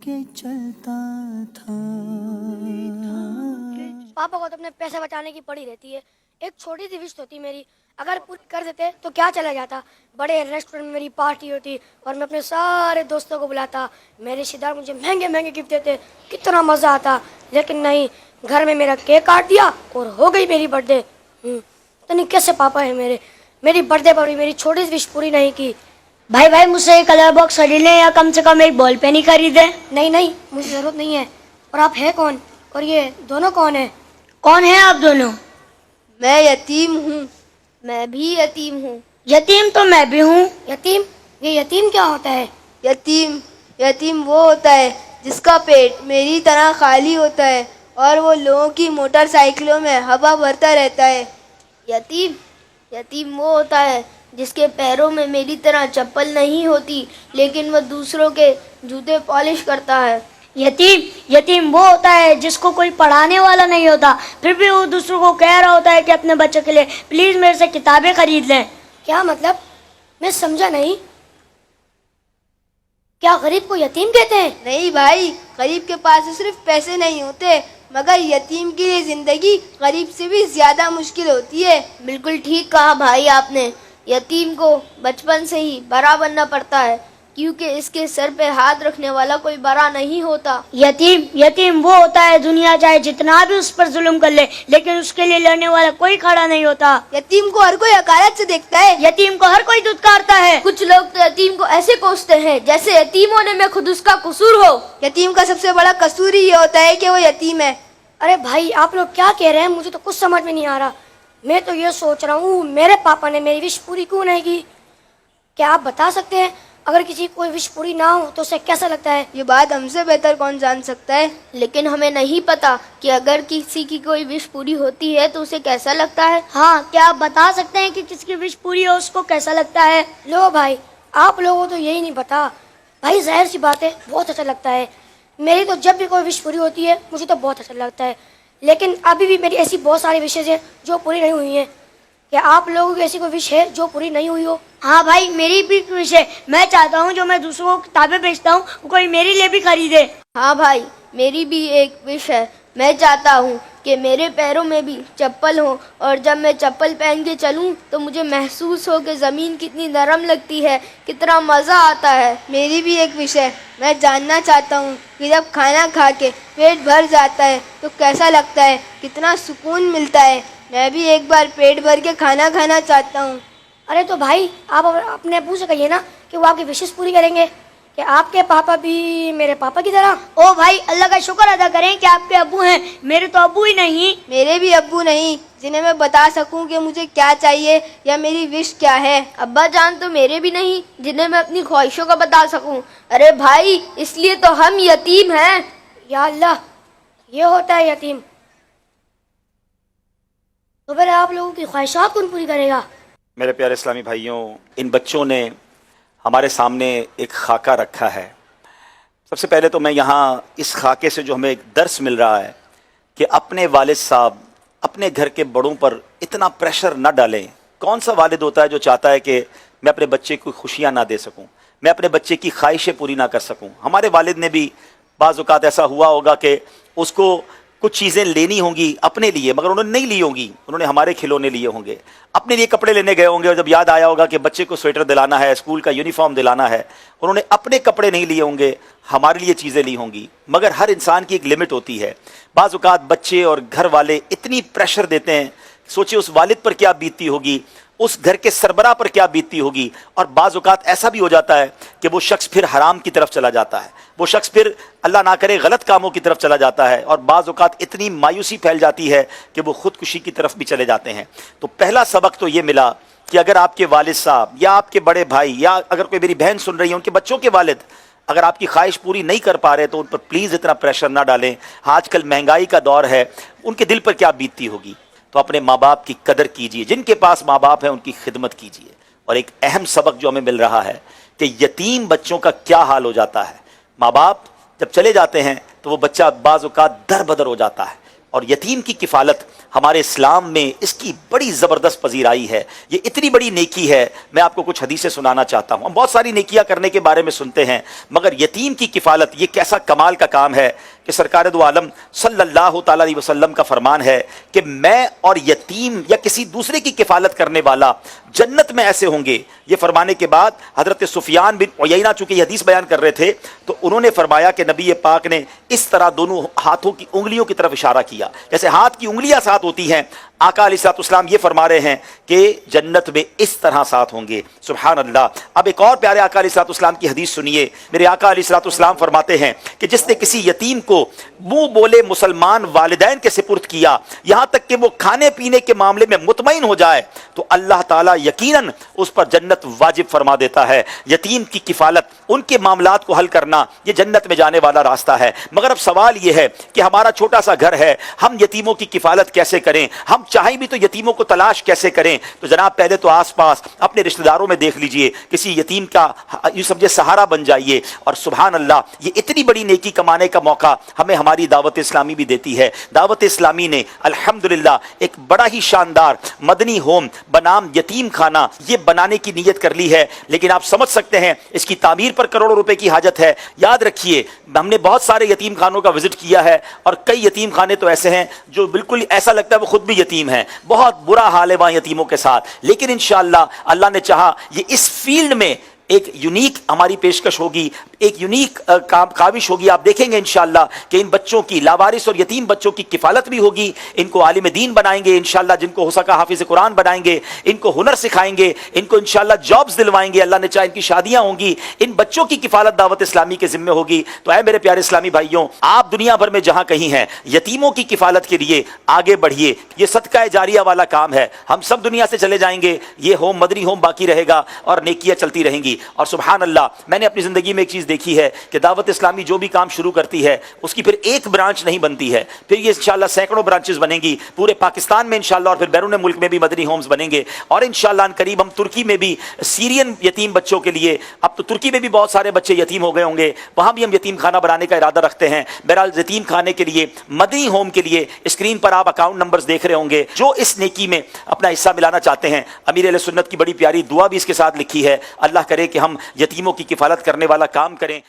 के चलता था। पापा को तो अपने पैसे बचाने की पड़ी रहती है। एक छोटी सी विश होती मेरी, अगर पूरी कर देते तो क्या चला जाता। बड़े रेस्टोरेंट में मेरी पार्टी होती और मैं अपने सारे दोस्तों को बुलाता, मेरे रिश्तेदार मुझे महंगे महंगे गिफ्ट देते, कितना मज़ा आता। लेकिन नहीं, घर में मेरा केक काट दिया और हो गई मेरी बर्थडे। तो नहीं कैसे पापा है मेरी बर्थडे पर भी मेरी छोटी सी विश पूरी नहीं की। भाई मुझसे एक कलर बॉक्स खरीद लें या कम से कम एक बॉल पेन ही खरीदे। नहीं, मुझे ज़रूरत नहीं है। और आप है कौन, और ये दोनों कौन है? कौन है आप दोनों? मैं यतीम हूँ। मैं भी यतीम हूँ। यतीम तो मैं भी हूँ। यतीम? ये यतीम क्या होता है? यतीम वो होता है जिसका पेट मेरी तरह खाली होता है और वो लोगों की मोटरसाइकिलों में हवा भरता रहता है। यतीम वो होता है जिसके पैरों में मेरी तरह चप्पल नहीं होती लेकिन वो दूसरों के जूते पॉलिश करता है। यतीम वो होता है जिसको कोई पढ़ाने वाला नहीं होता, फिर भी वो दूसरों को कह रहा होता है कि अपने बच्चों के लिए प्लीज मेरे से किताबें खरीद लें। क्या मतलब? मैं समझा नहीं। क्या गरीब को यतीम कहते हैं? नहीं भाई, गरीब के पास तो सिर्फ पैसे नहीं होते, मगर यतीम के लिए जिंदगी गरीब से भी ज्यादा मुश्किल होती है। बिल्कुल ठीक कहा भाई आपने। यतीम को बचपन से ही बड़ा बनना पड़ता है क्योंकि इसके सर पे हाथ रखने वाला कोई बड़ा नहीं होता। यतीम वो होता है दुनिया चाहे जितना भी उस पर जुल्म कर ले लेकिन उसके लिए लड़ने वाला कोई खड़ा नहीं होता। यतीम को हर कोई हकारत से देखता है। यतीम को हर कोई दुत्कारता है। कुछ लोग तो यतीम को ऐसे कोसते हैं जैसे यतीम होने में खुद उसका कसूर हो। यतीम का सबसे बड़ा कसूर ही ये होता है कि वो यतीम है। अरे भाई, आप लोग क्या कह रहे हैं? मुझे तो कुछ समझ में नहीं आ रहा। मैं तो ये सोच रहा हूँ मेरे पापा ने मेरी विश पूरी क्यों नहीं की। क्या आप बता सकते हैं अगर किसी की कोई विश पूरी ना हो तो उसे कैसा लगता है? ये बात हमसे बेहतर कौन जान सकता है, लेकिन हमें नहीं पता कि अगर किसी की कोई विश पूरी होती है तो उसे कैसा लगता है। हाँ, क्या आप बता सकते हैं कि किसकी विश पूरी हो उसको कैसा लगता है? लो भाई, आप लोगों को तो यही नहीं पता। भाई जाहिर सी बात है, बहुत अच्छा लगता है। मेरी तो जब भी कोई विश पूरी होती है मुझे तो बहुत अच्छा लगता है, लेकिन अभी भी मेरी ऐसी बहुत सारी विशेज हैं जो पूरी नहीं हुई हैं। क्या आप लोगों की ऐसी कोई विश है जो पूरी नहीं हुई हो? हाँ भाई, मेरी भी विश है। मैं चाहता हूँ जो मैं दूसरों को किताबें बेचता हूँ कोई मेरे लिए भी खरीदे। हाँ भाई, मेरी भी एक विश है। मैं चाहता हूँ कि मेरे पैरों में भी चप्पल हो और जब मैं चप्पल पहन के चलूँ तो मुझे महसूस हो कि ज़मीन कितनी नरम लगती है, कितना मज़ा आता है। मेरी भी एक विश है। मैं जानना चाहता हूँ कि जब खाना खा के पेट भर जाता है तो कैसा लगता है, कितना सुकून मिलता है। मैं भी एक बार पेट भर के खाना खाना चाहता हूँ। अरे तो भाई, आप अपने अब्बू से कहिए ना कि वो आपकी विशेष पूरी करेंगे। कि आपके पापा भी मेरे पापा की तरह? ओ भाई, अल्लाह का शुक्र अदा करें कि आपके अब्बू हैं। मेरे तो अब्बू ही नहीं। मेरे भी अब्बू नहीं जिन्हें मैं बता सकूं कि मुझे क्या चाहिए या मेरी विश क्या है। अब्बा जान तो मेरे भी नहीं जिन्हें मैं अपनी ख्वाहिशों का बता सकूं। अरे भाई, इसलिए तो हम यतीम हैं। या अल्लाह, ये होता है यतीम। तो फिर आप लोगों की ख्वाहिशात कौन पूरी करेगा? मेरे प्यारे इस्लामी भाइयों, इन बच्चों ने हमारे सामने एक खाका रखा है। सबसे पहले तो मैं यहाँ इस खाके से जो हमें एक दर्स मिल रहा है कि अपने वालिद साहब अपने घर के बड़ों पर इतना प्रेशर न डालें। कौन सा वालिद होता है जो चाहता है कि मैं अपने बच्चे को खुशियाँ ना दे सकूँ, मैं अपने बच्चे की ख्वाहिशें पूरी ना कर सकूँ। हमारे वालिद ने भी बाज़ औक़ात ऐसा हुआ होगा कि उसको कुछ चीज़ें लेनी होंगी अपने लिए, मगर उन्होंने नहीं ली होंगी, उन्होंने हमारे खिलौने लिए होंगे। अपने लिए कपड़े लेने गए होंगे और जब याद आया होगा कि बच्चे को स्वेटर दिलाना है, स्कूल का यूनिफॉर्म दिलाना है, उन्होंने अपने कपड़े नहीं लिए होंगे, हमारे लिए चीज़ें ली होंगी। मगर हर इंसान की एक लिमिट होती है। बाज़ औक़ात बच्चे और घर वाले इतनी प्रेशर देते हैं, सोचिए उस वालिद पर क्या बीतती होगी, उस घर के सरबराह पर क्या बीतती होगी। और बाज़ औक़ात ऐसा भी हो जाता है कि वो शख्स फिर हराम की तरफ चला जाता है, वो शख्स फिर अल्लाह ना करे गलत कामों की तरफ चला जाता है, और बाज़ औक़ात इतनी मायूसी फैल जाती है कि वो ख़ुदकुशी की तरफ भी चले जाते हैं। तो पहला सबक तो ये मिला कि अगर आपके वालिद साहब या आपके बड़े भाई या अगर कोई मेरी बहन सुन रही है, उनके बच्चों के वालिद अगर आपकी ख्वाहिश पूरी नहीं कर पा रहे तो उन पर प्लीज़ इतना प्रेशर ना डालें। आजकल महंगाई का दौर है, उनके दिल पर क्या बीतती होगी। तो अपने माँ बाप की कदर कीजिए, जिनके पास माँ बाप हैं उनकी खिदमत कीजिए। और एक अहम सबक जो हमें मिल रहा है कि यतीम बच्चों का क्या हाल हो जाता है। माँ बाप जब चले जाते हैं तो वो बच्चा बाज़ औक़ात दर बदर हो जाता है, اور یتیم کی کفالت ہمارے اسلام میں اس کی بڑی زبردست پذیرائی ہے. یہ اتنی بڑی نیکی ہے. میں آپ کو کچھ حدیثیں سنانا چاہتا ہوں. ہم بہت ساری نیکیاں کرنے کے بارے میں سنتے ہیں، مگر یتیم کی کفالت یہ کیسا کمال کا کام ہے کہ سرکار دو عالم صلی اللہ تعالی علیہ وسلم کا فرمان ہے کہ میں اور یتیم یا کسی دوسرے کی کفالت کرنے والا جنت میں ایسے ہوں گے. یہ فرمانے کے بعد حضرت سفیان بن عیینہ چونکہ یہ حدیث بیان کر رہے تھے تو انہوں نے فرمایا کہ نبی پاک نے اس طرح دونوں ہاتھوں کی انگلیوں کی طرف اشارہ کیا، جیسے ہاتھ کی انگلیاں ساتھ ہوتی ہیں. آقا علیہ الصلوۃ والسلام یہ فرما رہے ہیں کہ جنت میں اس طرح ساتھ ہوں گے. سبحان اللہ. اب ایک اور پیارے آقا علیہ الصلوۃ والسلام کی حدیث سنیے. میرے آقا علیہ الصلوۃ والسلام فرماتے ہیں کہ جس نے کسی یتیم کو منہ بولے مسلمان والدین کے سپرد کیا یہاں تک کہ وہ کھانے پینے کے معاملے میں مطمئن ہو جائے تو اللہ تعالیٰ یقیناً اس پر جنت واجب فرما دیتا ہے. یتیم کی کفالت، ان کے معاملات کو حل کرنا، یہ جنت میں جانے والا راستہ ہے. مگر اب سوال یہ ہے کہ ہمارا چھوٹا سا گھر ہے، ہم یتیموں کی کفالت کیسے کریں؟ ہم چاہیں بھی تو یتیموں کو تلاش کیسے کریں؟ تو جناب پہلے تو آس پاس اپنے رشتہ داروں میں دیکھ لیجئے، کسی یتیم کا یوں سمجھے سہارا بن جائیے. اور سبحان اللہ، یہ اتنی بڑی نیکی کمانے کا موقع ہمیں ہماری دعوت اسلامی بھی دیتی ہے. دعوت اسلامی نے الحمدللہ ایک بڑا ہی شاندار مدنی ہوم بنام یتیم خانہ یہ بنانے کی نیت کر لی ہے، لیکن آپ سمجھ سکتے ہیں اس کی تعمیر پر کروڑوں روپے کی حاجت ہے. یاد رکھیے ہم نے بہت سارے یتیم خانوں کا وزٹ کیا ہے اور کئی یتیم خانے تو ایسے ہیں جو بالکل ایسا لگتا ہے وہ خود بھی یتیم ہیں. بہت برا حال ہے وہاں یتیموں کے ساتھ، لیکن انشاءاللہ اللہ نے چاہا یہ اس فیلڈ میں ایک یونیک ہماری پیشکش ہوگی، ایک یونیک کاوش ہوگی. آپ دیکھیں گے انشاءاللہ کہ ان بچوں کی لاوارث اور یتیم بچوں کی کفالت بھی ہوگی. ان کو عالم دین بنائیں گے انشاءاللہ، جن کو ہو سکا حافظ قرآن بنائیں گے، ان کو ہنر سکھائیں گے، ان کو انشاءاللہ جابز دلوائیں گے. اللہ نے چاہا ان کی شادیاں ہوں گی. ان بچوں کی کفالت دعوت اسلامی کے ذمہ ہوگی. تو اے میرے پیارے اسلامی بھائیوں، آپ دنیا بھر میں جہاں کہیں ہیں یتیموں کی کفالت کے لیے آگے بڑھیے. یہ صدقہ جاریہ والا کام ہے. ہم سب دنیا سے چلے جائیں گے، یہ ہوم مدنی ہوم باقی رہے گا اور نیکیاں چلتی رہیں گی. اور سبحان اللہ، میں نے اپنی زندگی میں ایک چیز دیکھی ہے کہ دعوت اسلامی جو بھی کام شروع کرتی ہے اس کی پھر ایک برانچ نہیں بنتی ہے، پھر یہ انشاءاللہ سینکڑوں برانچز بنیں گی پورے پاکستان میں انشاءاللہ، اور پھر بیرون ملک میں بھی مدنی ہومز بنیں گے. اور انشاءاللہ ان قریب ہم ترکی میں بھی سیرین یتیم بچوں کے لیے، اب تو ترکی میں بھی بہت سارے بچے یتیم ہو گئے ہوں گے، وہاں بھی ہم یتیم خانہ بنانے کا ارادہ رکھتے ہیں. بہرحال یتیم خانے کے لیے، مدنی ہوم کے لیے اسکرین پر آپ اکاؤنٹ نمبرز دیکھ رہے ہوں گے. جو اس نیکی میں اپنا حصہ ملانا چاہتے ہیں، امیر اہل سنت کی بڑی پیاری دعا بھی اس کے ساتھ لکھی ہے. اللہ کرے کہ ہم یتیموں کی کفالت کرنے والا کام کریں.